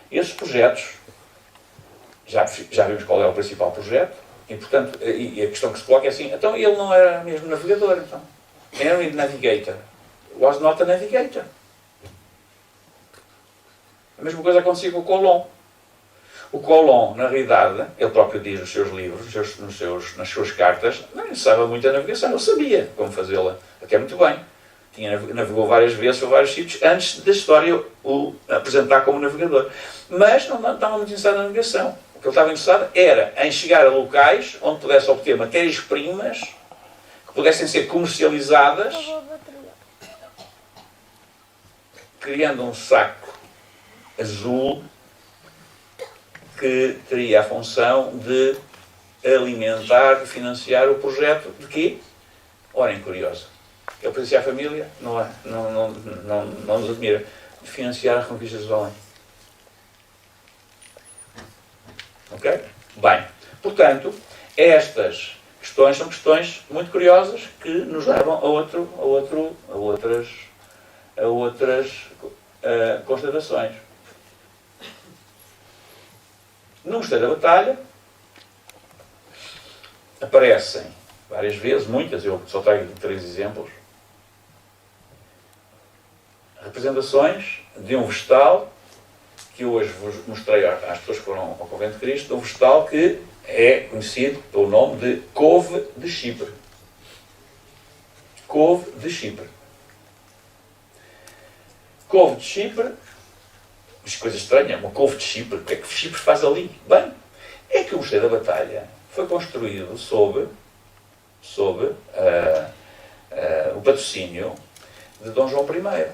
S1: Esses projetos, já vimos qual é o principal projeto, e, portanto, e a questão que se coloca é assim, então ele não era mesmo navegador, então. Era um navigator. Was not a navigator. A mesma coisa acontecia com o Colomb. O Colomb, na realidade, ele próprio diz nos seus livros, nas suas cartas, não interessava muito a navegação, ele sabia como fazê-la, até muito bem. Navegou várias vezes por vários sítios antes da história o apresentar como navegador. Mas não estava muito interessado na navegação. O que ele estava interessado era em chegar a locais onde pudesse obter matérias-primas que pudessem ser comercializadas, criando um saco azul que teria a função de alimentar, de financiar o projeto de quê? Orem curiosa. Ele pertencia à família, não nos admira, de financiar as conquistas de Belém. Ok? Bem, portanto, estas questões são questões muito curiosas que nos levam a outras constatações. No Mosteiro da Batalha aparecem várias vezes, muitas, eu só trago 3 exemplos, representações de um vestal que hoje vos mostrei às pessoas que foram ao Convento de Cristo, de um vestal que é conhecido pelo nome de Couve de Chipre. Couve de Chipre. Couve de Chipre, mas coisa estranha, uma couve de Chipre, o que é que Chipre faz ali? Bem, é que o Mosteiro da Batalha foi construído sob o patrocínio de Dom João I,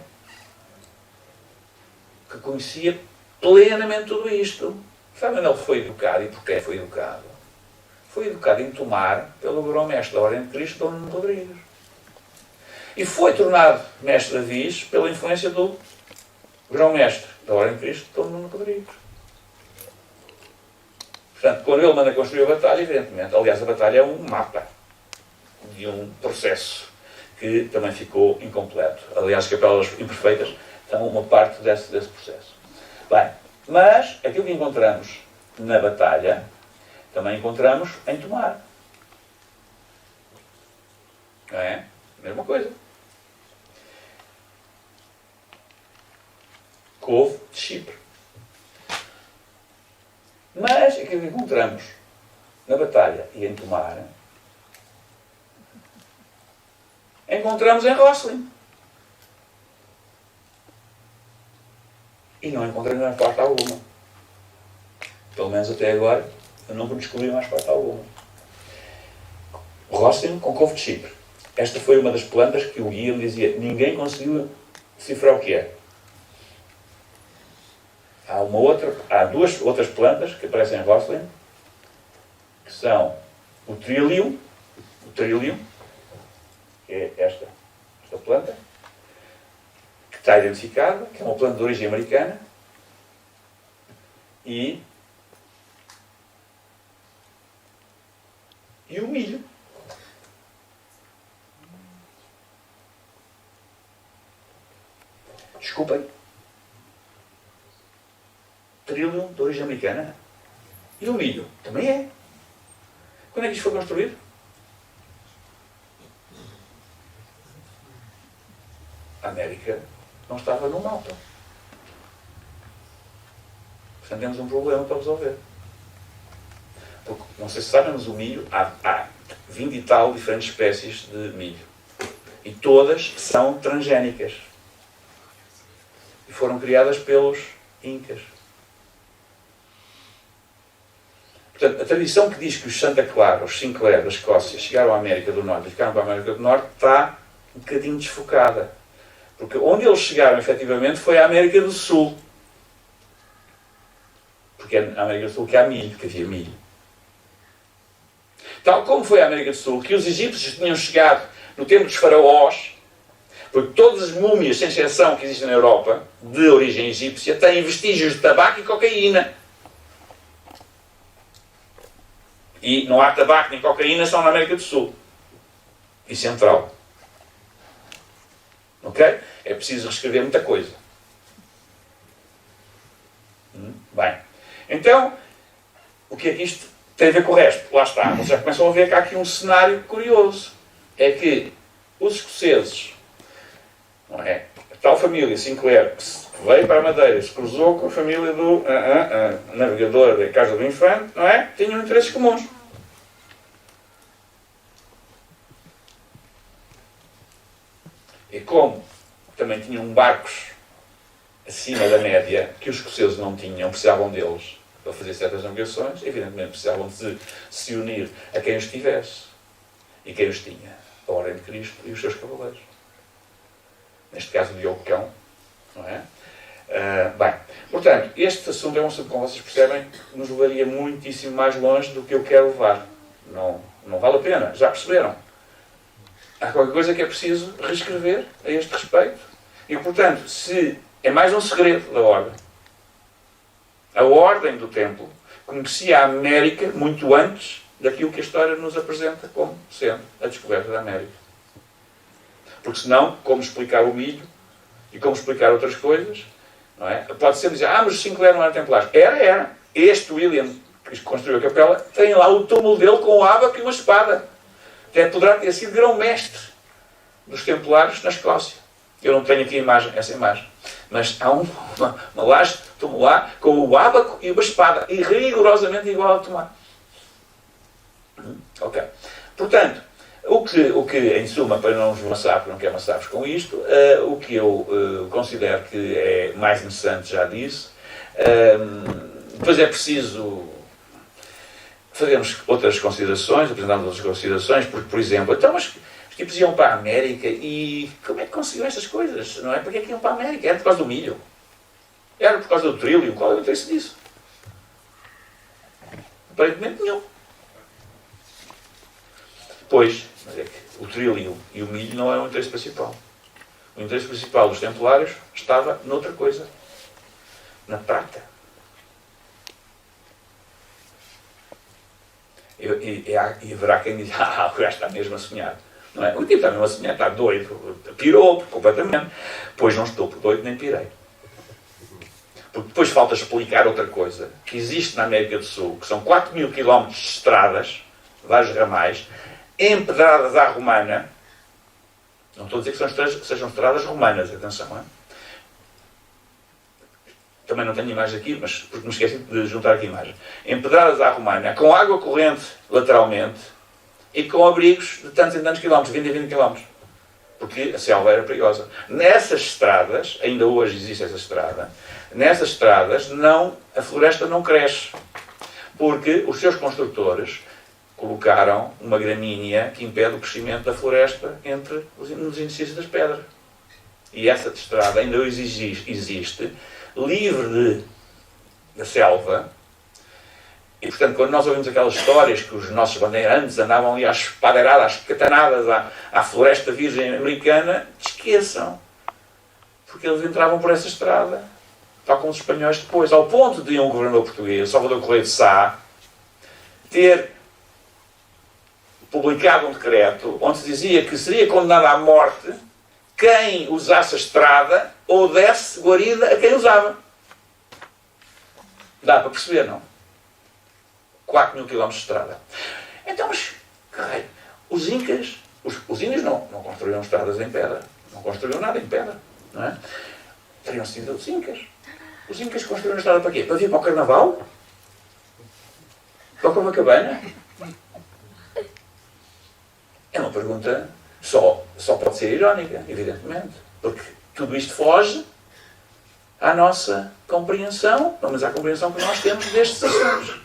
S1: que conhecia plenamente tudo isto. Sabe onde ele foi educado e porquê foi educado? Foi educado em Tomar pelo grão-mestre da Ordem de Cristo, Dom Nuno Rodrigues. E foi tornado mestre de Avis pela influência do grão-mestre da Ordem de Cristo, Dom Nuno Rodrigues. Portanto, quando ele manda construir a batalha, evidentemente, aliás, a batalha é um mapa de um processo que também ficou incompleto. Aliás, as capelas imperfeitas são uma parte desse processo. Bem, mas aquilo que encontramos na batalha, também encontramos em Tomar. Não é? Mesma coisa. Couve de Chipre. Mas aquilo que encontramos na batalha e em Tomar, encontramos em Rosslyn. E não encontramos mais parte alguma. Pelo menos até agora, eu não descobri mais parte alguma. Rosslyn com couve de Chipre. Esta foi uma das plantas que o guia me dizia, ninguém conseguiu decifrar o que é. Há duas outras plantas que aparecem em Rosslyn, que são o trillium, que é esta planta, que está identificada, que é uma planta de origem americana, e o milho. Desculpem. Trillium de origem americana. E o milho também é. Quando é que isto foi construído? A América não estava no mapa. Portanto, temos um problema para resolver. Porque, não sei se sabem, mas o milho, há 20 e tal diferentes espécies de milho. E todas são transgénicas. E foram criadas pelos Incas. Portanto, a tradição que diz que os Santa Clara, os Sinclair da Escócia, chegaram à América do Norte e ficaram para a América do Norte, está um bocadinho desfocada. Porque onde eles chegaram, efetivamente, foi a América do Sul. Porque é na América do Sul que há milho, que havia milho. Tal como foi a América do Sul, que os egípcios tinham chegado no tempo dos faraós, porque todas as múmias, sem exceção, que existem na Europa, de origem egípcia, têm vestígios de tabaco e cocaína. E não há tabaco nem cocaína, só na América do Sul e Central. Ok? É preciso reescrever muita coisa. Bem. Então, o que é que isto tem a ver com o resto? Lá está. Vocês já começam a ver que há aqui um cenário curioso. É que os escoceses, não é? A tal família Sinclair, que veio para a Madeira, se cruzou com a família do navegador da Casa do Infante, não é? Tinham interesses comuns. E como também tinham barcos acima da média, que os escoceses não tinham, precisavam deles para fazer certas navegações, evidentemente precisavam de se unir a quem os tivesse. E quem os tinha? A Ordem de Cristo e os seus cavaleiros. Neste caso, o Diogo Cão. Não é? Bem, portanto, este assunto é um assunto, como vocês percebem, que nos levaria muitíssimo mais longe do que eu quero levar. Não vale a pena, já perceberam? Há qualquer coisa que é preciso reescrever a este respeito. E, portanto, se é mais um segredo da Ordem. A Ordem do Templo conhecia a América muito antes daquilo que a história nos apresenta como sendo a descoberta da América. Porque senão, como explicar o milho e como explicar outras coisas, não é? Pode ser dizer, mas os Sinclair não eram templários. Era. Este William, que construiu a capela, tem lá o túmulo dele com o ábaco e uma espada. Até poderá ter sido grão-mestre dos templários na Escócia. Eu não tenho aqui essa imagem. Mas há uma laje, túmulo lá, com o ábaco e uma espada. E rigorosamente igual a Tomar. Ok. Portanto, o que em suma, para não vos amassar, porque não quero amassar-vos com isto, o que eu considero que é mais interessante, já disse. Depois é preciso fazemos outras considerações, apresentamos outras considerações, porque, por exemplo, então, mas os tipos iam para a América e como é que conseguiam estas coisas? Não é? Porque é que iam para a América? Era por causa do milho? Era por causa do trilho? Qual é o interesse disso? Aparentemente nenhum. Pois, mas é que o trilho e o milho não é o interesse principal. O interesse principal dos templários estava noutra coisa. Na prata. E haverá quem diz, o gajo está mesmo a sonhar. Não é? O tipo está mesmo a sonhar, está doido, pirou completamente. Pois não estou por doido nem pirei. Porque depois falta explicar outra coisa, que existe na América do Sul, que são 4.000 km de estradas, vários ramais, empedradas à romana. Não estou a dizer que sejam estradas romanas, atenção, não é? Também não tenho imagem aqui, mas porque me esqueci de juntar aqui a imagem. Empedradas à romana, com água corrente lateralmente e com abrigos de tantos e tantos quilómetros, 20 e 20 quilómetros. Porque a selva era perigosa. Nessas estradas, ainda hoje existe essa estrada, nessas estradas a floresta não cresce. Porque os seus construtores colocaram uma gramínea que impede o crescimento da floresta nos intercícios das pedras. E essa estrada ainda hoje existe, livre da selva. E, portanto, quando nós ouvimos aquelas histórias que os nossos bandeirantes andavam ali às espadeiradas, às catanadas, à floresta virgem americana, esqueçam. Porque eles entravam por essa estrada, tal como os espanhóis depois, ao ponto de um governador português, Salvador Correia de Sá, ter publicado um decreto onde se dizia que seria condenado à morte quem usasse a estrada ou desse guarida a quem usava. Dá para perceber, não? 4.000 km de estrada. Então, mas, caralho, os incas, os índios não construíram estradas em pedra. Não construíram nada em pedra. Não é? Teriam sido os incas. Os incas construíram a estrada para quê? Para vir para o Carnaval? Para a Copacabana? É uma pergunta só pode ser irónica, evidentemente. Porque tudo isto foge à nossa compreensão, pelo menos à compreensão que nós temos destes assuntos,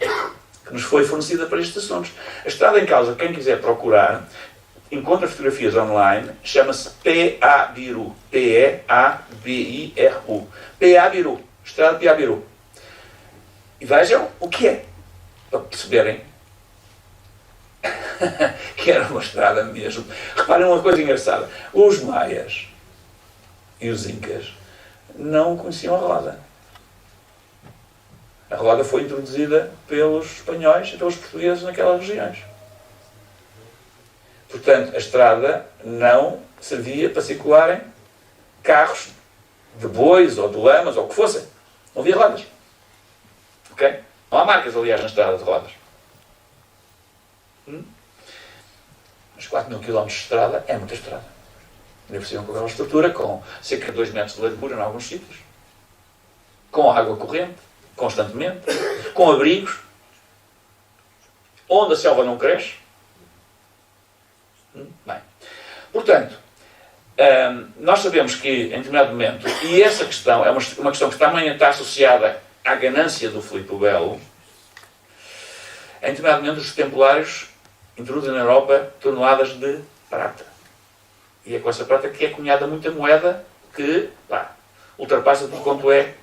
S1: que nos foi fornecida para estes assuntos. A estrada em causa, quem quiser procurar, encontra fotografias online, chama-se P-A-Biru. P-E-A-B-I-R-U. P-A-Biru. Estrada de P-A-Biru. E vejam o que é, para perceberem que era uma estrada mesmo. Reparem uma coisa engraçada. Os maias e os incas não conheciam a roda. A roda foi introduzida pelos espanhóis e pelos portugueses naquelas regiões. Portanto, a estrada não servia para circularem carros de bois ou de lamas ou o que fossem. Não havia rodas. Ok? Não há marcas, aliás, na estrada de rodas. Mas 4.000 km de estrada é muita estrada. Ainda por cima com aquela estrutura, com cerca de 2 metros de largura em alguns sítios, com água corrente, constantemente, com abrigos, onde a selva não cresce. Bem, portanto, nós sabemos que, em determinado momento, e essa questão é uma questão que também está associada à ganância do Filipe o Belo, em determinado momento os templários introduzem na Europa toneladas de prata. E é com essa prata que é cunhada muita moeda que ultrapassa tudo quanto é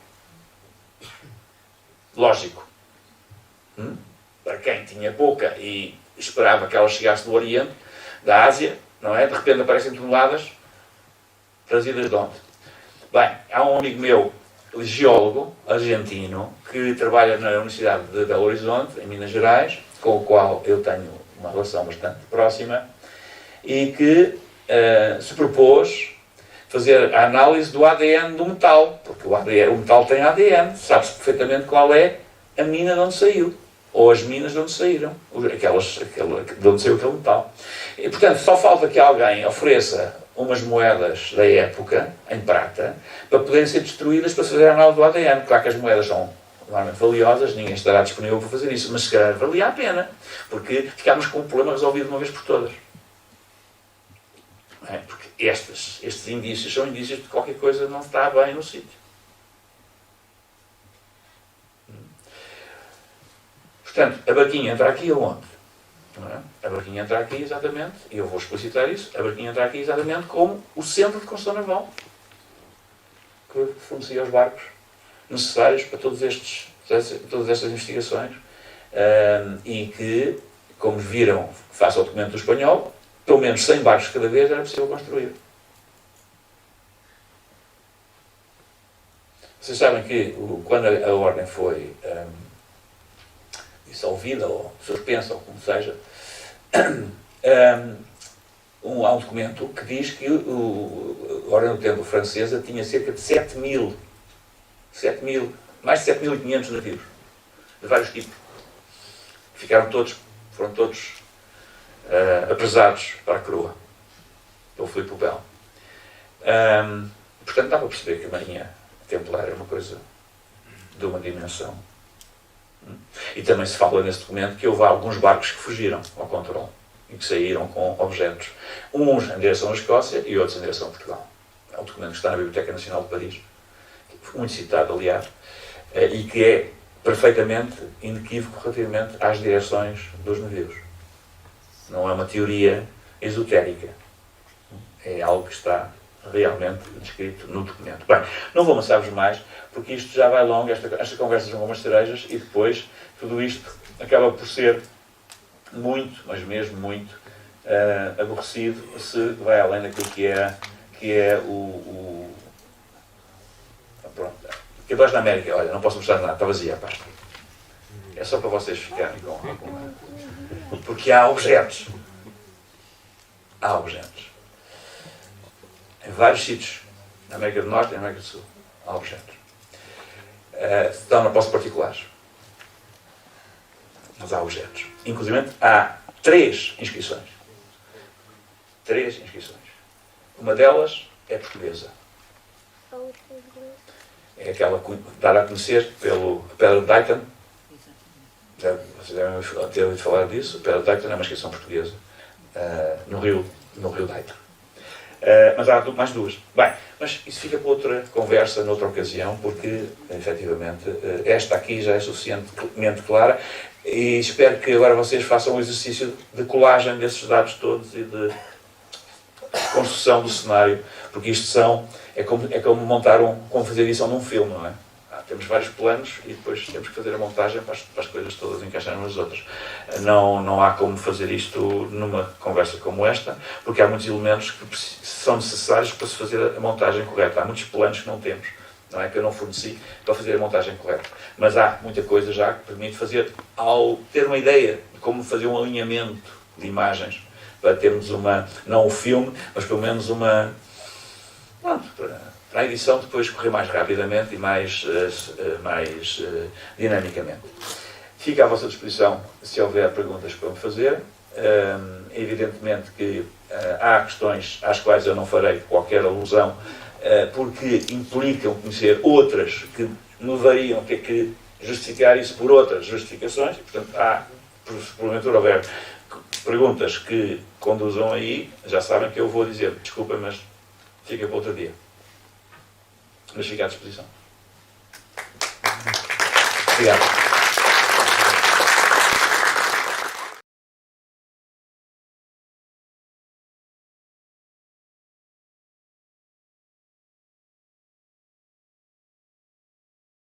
S1: lógico. Para quem tinha pouca e esperava que ela chegasse do Oriente, da Ásia, não é? De repente aparecem toneladas trazidas de onde? Bem, há um amigo meu, geólogo argentino, que trabalha na Universidade de Belo Horizonte, em Minas Gerais, com o qual eu tenho uma relação bastante próxima, e que se propôs fazer a análise do ADN do metal, porque o metal tem ADN, sabe-se perfeitamente qual é a mina de onde saiu, ou as minas de onde saíram, de onde saiu aquele metal. E, portanto, só falta que alguém ofereça umas moedas da época, em prata, para poderem ser destruídas para fazer a análise do ADN. Claro que as moedas são normalmente valiosas, ninguém estará disponível para fazer isso, mas se calhar valia a pena, porque ficámos com o problema resolvido de uma vez por todas. É, porque estes indícios são indícios de que qualquer coisa não está bem no sítio. Os Portanto, a barquinha entra aqui aonde? Não é? A barquinha entra aqui exatamente, e eu vou explicitar isso, a barquinha entra aqui exatamente como o centro de construção naval que fornecia os barcos necessários para todas estas investigações e que, como viram face ao documento do espanhol, pelo menos 100 barcos cada vez era possível construir. Vocês sabem que quando a ordem foi dissolvida ou suspensa, ou como seja, há um documento que diz que a Ordem do Templo francesa tinha cerca de 7.000, mais de 7.500 navios, de vários tipos. Foram todos apresados para a coroa, pelo Filipe o Belo. Portanto, dá para perceber que a Marinha Templar é uma coisa de uma dimensão. E também se fala nesse documento que houve alguns barcos que fugiram ao controle e que saíram com objetos, uns em direção à Escócia e outros em direção a Portugal. É um documento que está na Biblioteca Nacional de Paris, muito citado, aliás, e que é perfeitamente inequívoco relativamente às direções dos navios. Não é uma teoria esotérica. É algo que está realmente descrito no documento. Bem, não vou amassar-vos mais, porque isto já vai longo, esta conversa são como as cerejas, e depois tudo isto acaba por ser muito, mas mesmo muito, aborrecido se vai além daquilo que é pronto. Que nós na América, olha, não posso mostrar nada, está vazia a pasta. É só para vocês ficarem com porque há objetos. Há objetos. Em vários sítios, na América do Norte e na América do Sul, há objetos. Estão na posse particulares. Mas há objetos. Inclusive, há 3 inscrições. 3 inscrições. Uma delas é portuguesa. É aquela dada a conhecer pelo Pedra de Dayton. Vocês devem ter ouvido falar disso. A Pedra de Dayton é uma inscrição portuguesa no rio Dayton. Mas há mais 2. Bem, mas isso fica para outra conversa, noutra ocasião, porque, efetivamente, esta aqui já é suficientemente clara e espero que agora vocês façam um exercício de colagem desses dados todos e de construção do cenário, porque isto é como montar como fazer edição num filme, não é? Temos vários planos e depois temos que fazer a montagem para as coisas todas encaixarem umas outras. Não há como fazer isto numa conversa como esta, porque há muitos elementos que são necessários para se fazer a montagem correta. Há muitos planos que não temos, não é? Que eu não forneci para fazer a montagem correta. Mas há muita coisa já que permite fazer, ao ter uma ideia de como fazer um alinhamento de imagens, para termos não o filme, mas pelo menos para a edição depois correr mais rapidamente e mais dinamicamente. Fica à vossa disposição se houver perguntas para me fazer. Evidentemente que há questões às quais eu não farei qualquer alusão, porque implicam conhecer outras que me variam ter que justificar isso por outras justificações. E, portanto, se porventura houver perguntas que conduzam aí, já sabem que eu vou dizer, desculpem, mas fica para outro dia. Mas fica à disposição. Obrigado.